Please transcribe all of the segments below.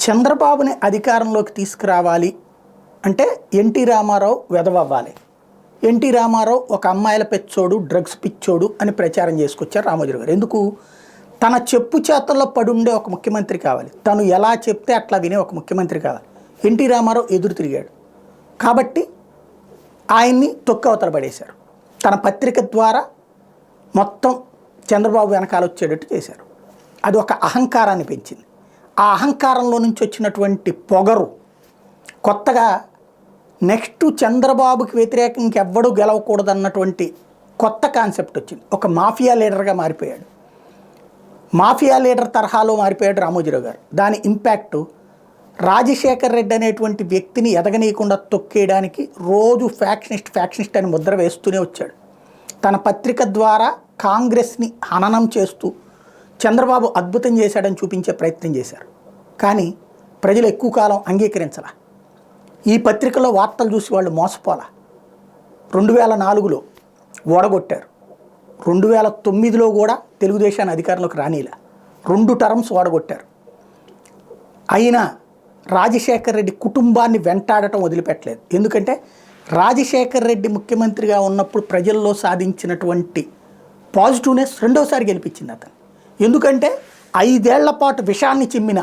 చంద్రబాబుని అధికారంలోకి తీసుకురావాలి అంటే ఎన్టీ రామారావు వెదవవ్వాలి. ఎన్టీ రామారావు ఒక అమ్మాయిల పెచ్చోడు, డ్రగ్స్ పిచ్చోడు అని ప్రచారం చేసుకొచ్చారు రామోజీరావు గారు. ఎందుకు? తన చెప్పు చేతల్లో పడుండే ఒక ముఖ్యమంత్రి కావాలి, తను ఎలా చెప్తే అట్లా వినే ఒక ముఖ్యమంత్రి కావాలి. ఎన్టీ రామారావు ఎదురు తిరిగాడు కాబట్టి ఆయన్ని తొక్కవతల పడేశారు. తన పత్రిక ద్వారా మొత్తం చంద్రబాబు వెనకాల వచ్చేటట్టు చేశారు. అది ఒక అహంకారాన్ని పెంచింది. ఆ అహంకారంలో నుంచి వచ్చినటువంటి పొగరు కొత్తగా నెక్స్ట్ చంద్రబాబుకి వ్యతిరేకంగా ఇంకెవ్వడూ గెలవకూడదన్నటువంటి కొత్త కాన్సెప్ట్ వచ్చింది. ఒక మాఫియా లీడర్గా మారిపోయాడు. మాఫియా లీడర్ తరహాలో మారిపోయాడు రామోజీరావు గారు. దాని ఇంపాక్టు రాజశేఖర్ రెడ్డి అనేటువంటి వ్యక్తిని ఎదగనీయకుండా తొక్కేయడానికి రోజు ఫ్యాక్షనిస్ట్ అని ముద్ర వేస్తూనే వచ్చాడు. తన పత్రిక ద్వారా కాంగ్రెస్ని హననం చేస్తూ చంద్రబాబు అద్భుతం చేశాడని చూపించే ప్రయత్నం చేశారు. కానీ ప్రజలు ఎక్కువ కాలం అంగీకరించాల. ఈ పత్రికలో వార్తలు చూసి వాళ్ళు మోసపోలా. 2004లో ఓడగొట్టారు, 2009లో కూడా తెలుగుదేశాన్ని అధికారంలోకి రానీలా, 2 టర్మ్స్ ఓడగొట్టారు. అయినా రాజశేఖర్ రెడ్డి కుటుంబాన్ని వెంటాడటం వదిలిపెట్టలేదు. ఎందుకంటే రాజశేఖర్ రెడ్డి ముఖ్యమంత్రిగా ఉన్నప్పుడు ప్రజల్లో సాధించినటువంటి పాజిటివ్నెస్ రెండోసారి గెలిపించింది అతను. ఎందుకంటే 5 ఏళ్ల పాటు విషాన్ని చిమ్మిన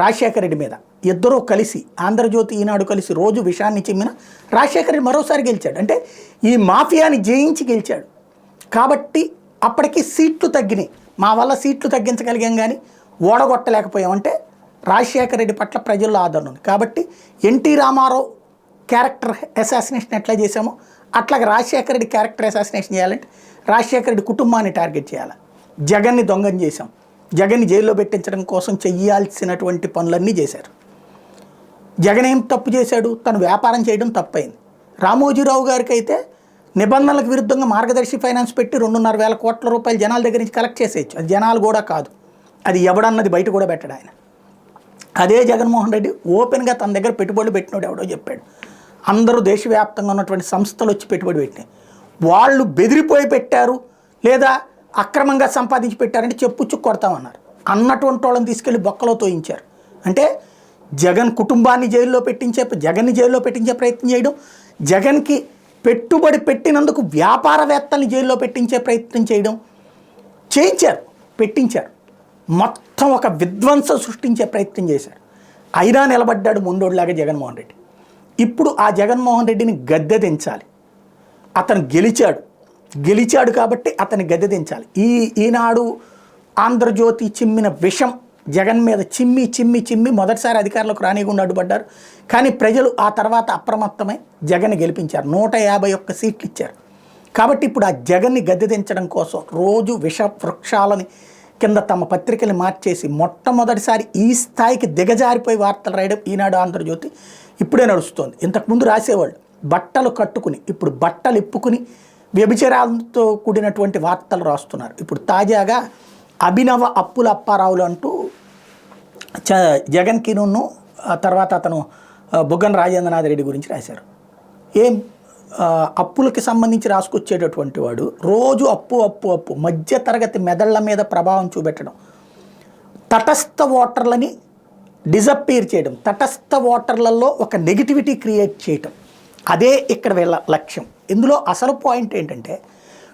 రాజశేఖర రెడ్డి మీద ఇద్దరూ కలిసి, ఆంధ్రజ్యోతి, ఈనాడు కలిసి రోజు విషాన్ని చిమ్మిన రాజశేఖర రెడ్డి మరోసారి గెలిచాడు. అంటే ఈ మాఫియాని జయించి గెలిచాడు. కాబట్టి అప్పటికి సీట్లు తగ్గినాయి. మా వల్ల సీట్లు తగ్గించగలిగాం కానీ ఓడగొట్టలేకపోయామంటే రాజశేఖర రెడ్డి పట్ల ప్రజల్లో ఆదరణ ఉంది. కాబట్టి ఎన్టీ రామారావు క్యారెక్టర్ అసాసినేషన్ ఎట్లా చేసామో అట్లాగే రాజశేఖర రెడ్డి క్యారెక్టర్ అసాసినేషన్ చేయాలంటే రాజశేఖర రెడ్డి కుటుంబాన్ని టార్గెట్ చేయాలి. జగన్ని దొంగని చేశాం, జగన్ని జైల్లో పెట్టించడం కోసం చెయ్యాల్సినటువంటి పనులన్నీ చేశారు. జగన్ ఏం తప్పు చేశాడు? తను వ్యాపారం చేయడం తప్పైంది. రామోజీరావు గారికి అయితే నిబంధనలకు విరుద్ధంగా మార్గదర్శి ఫైనాన్స్ పెట్టి 2,500 కోట్ల రూపాయలు జనాల దగ్గర నుంచి కలెక్ట్ చేసేయచ్చు. అది జనాలు కూడా కాదు, అది ఎవడన్నది బయట కూడా పెట్టాడు ఆయన. అదే జగన్మోహన్ రెడ్డి ఓపెన్గా తన దగ్గర పెట్టుబడులు పెట్టినోడు ఎవడో చెప్పాడు. అందరూ దేశవ్యాప్తంగా ఉన్నటువంటి సంస్థలు వచ్చి పెట్టుబడి పెట్టినాయి. వాళ్ళు బెదిరిపోయి పెట్టారు లేదా అక్రమంగా సంపాదించి పెట్టారంటే చెప్పుచ్చు కొడతామన్నారు. అన్నటువంటి వాళ్ళని తీసుకెళ్ళి బొక్కలో తోయించారు. అంటే జగన్ కుటుంబాన్ని జైల్లో జగన్ని జైల్లో పెట్టించే ప్రయత్నం చేయడం, జగన్కి పెట్టుబడి పెట్టినందుకు వ్యాపారవేత్తల్ని జైల్లో పెట్టించే ప్రయత్నం చేయడం పెట్టించారు. మొత్తం ఒక విధ్వంసం సృష్టించే ప్రయత్నం చేశారు. అయినా నిలబడ్డాడు మొండోడిలాగా జగన్మోహన్ రెడ్డి. ఇప్పుడు ఆ జగన్మోహన్ రెడ్డిని గద్దె దించాలి. అతను గెలిచాడు కాబట్టి అతన్ని గద్దె దించాలి. ఈనాడు, ఆంధ్రజ్యోతి చిమ్మిన విషం జగన్ మీద చిమ్మి మొదటిసారి అధికారంలోకి రానియకుండా అడ్డుపడ్డారు. కానీ ప్రజలు ఆ తర్వాత అప్రమత్తమై జగన్ని గెలిపించారు. 151 సీట్లు ఇచ్చారు. కాబట్టి ఇప్పుడు ఆ జగన్ని గద్దె దించడం కోసం రోజు విష వృక్షాలని కింద తమ పత్రికలు మార్చేసి మొట్టమొదటిసారి ఈ స్థాయికి దిగజారిపోయి వార్తలు రాయడం ఈనాడు, ఆంధ్రజ్యోతి ఇప్పుడే నడుస్తోంది. ఇంతకుముందు రాసేవాళ్ళు బట్టలు కట్టుకుని, ఇప్పుడు బట్టలు ఇప్పుకుని వ్యభిచారాలతో కూడినటువంటి వార్తలు రాస్తున్నారు. ఇప్పుడు తాజాగా అభినవ అప్పుల అప్పారావులు అంటూ జగన్ కిను తర్వాత అతను బుగ్గన రాజేంద్రనాథ్ రెడ్డి గురించి రాశారు. అప్పులకి సంబంధించి రాసుకొచ్చేటటువంటి వాడు రోజు అప్పు మధ్య తరగతి మెదళ్ల మీద ప్రభావం చూపెట్టడం, తటస్థ ఓటర్లని డిజప్పీర్ చేయడం, తటస్థ ఓటర్లలో ఒక నెగిటివిటీ క్రియేట్ చేయటం, అదే ఇక్కడ వీళ్ళ లక్ష్యం. ఇందులో అసలు పాయింట్ ఏంటంటే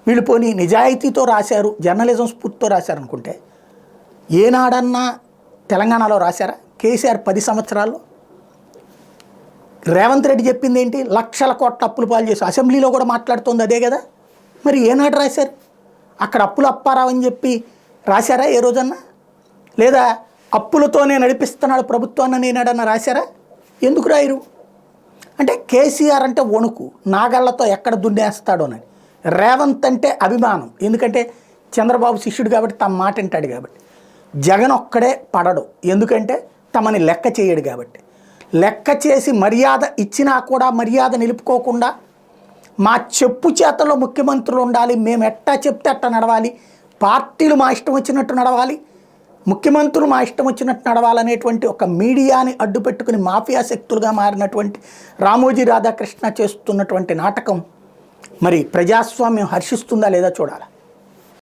వీళ్ళు పోనీ నిజాయితీతో రాశారు, జర్నలిజం స్ఫూర్తితో రాశారు అనుకుంటే ఏనాడన్నా తెలంగాణలో రాశారా? కేసీఆర్ 10 సంవత్సరాల్లో రేవంత్ రెడ్డి చెప్పింది ఏంటి? లక్షల కోట్ల అప్పులు పాలు చేసి అసెంబ్లీలో కూడా మాట్లాడుతోంది అదే కదా. మరి ఏనాడు రాశారు? అక్కడ అప్పులు అప్పారావు అని చెప్పి రాశారా ఏ రోజన్నా? లేదా అప్పులతోనే నడిపిస్తున్నాడు ప్రభుత్వాన్ని ఏనాడన్నా రాశారా? ఎందుకు రాయరు? అంటే కేసీఆర్ అంటే వణుకు, నాగళ్లతో ఎక్కడ దున్నేస్తాడోనని. రేవంత్ అంటే అభిమానం, ఎందుకంటే చంద్రబాబు శిష్యుడు కాబట్టి తమ మాట వింటాడు కాబట్టి. జగన్ ఒక్కడే పడడు, ఎందుకంటే తమని లెక్క చేయడు కాబట్టి. లెక్క చేసి మర్యాద ఇచ్చినా కూడా మర్యాద నిలుపుకోకుండా మా చెప్పు చేతల్లో ముఖ్యమంత్రులు ఉండాలి, మేము ఎట్టా చెప్తే అట్ట నడవాలి, పార్టీలు మా ఇష్టం వచ్చినట్టు నడవాలి, ముఖ్యమంత్రులు మా ఇష్టం వచ్చినట్టు నడవాలనేటువంటి ఒక మీడియాని అడ్డుపెట్టుకుని మాఫియా శక్తులుగా మారినటువంటి రామోజీ రాధాకృష్ణ చేస్తున్నటువంటి నాటకం మరి ప్రజాస్వామ్యం హర్షిస్తుందా లేదా చూడాలి.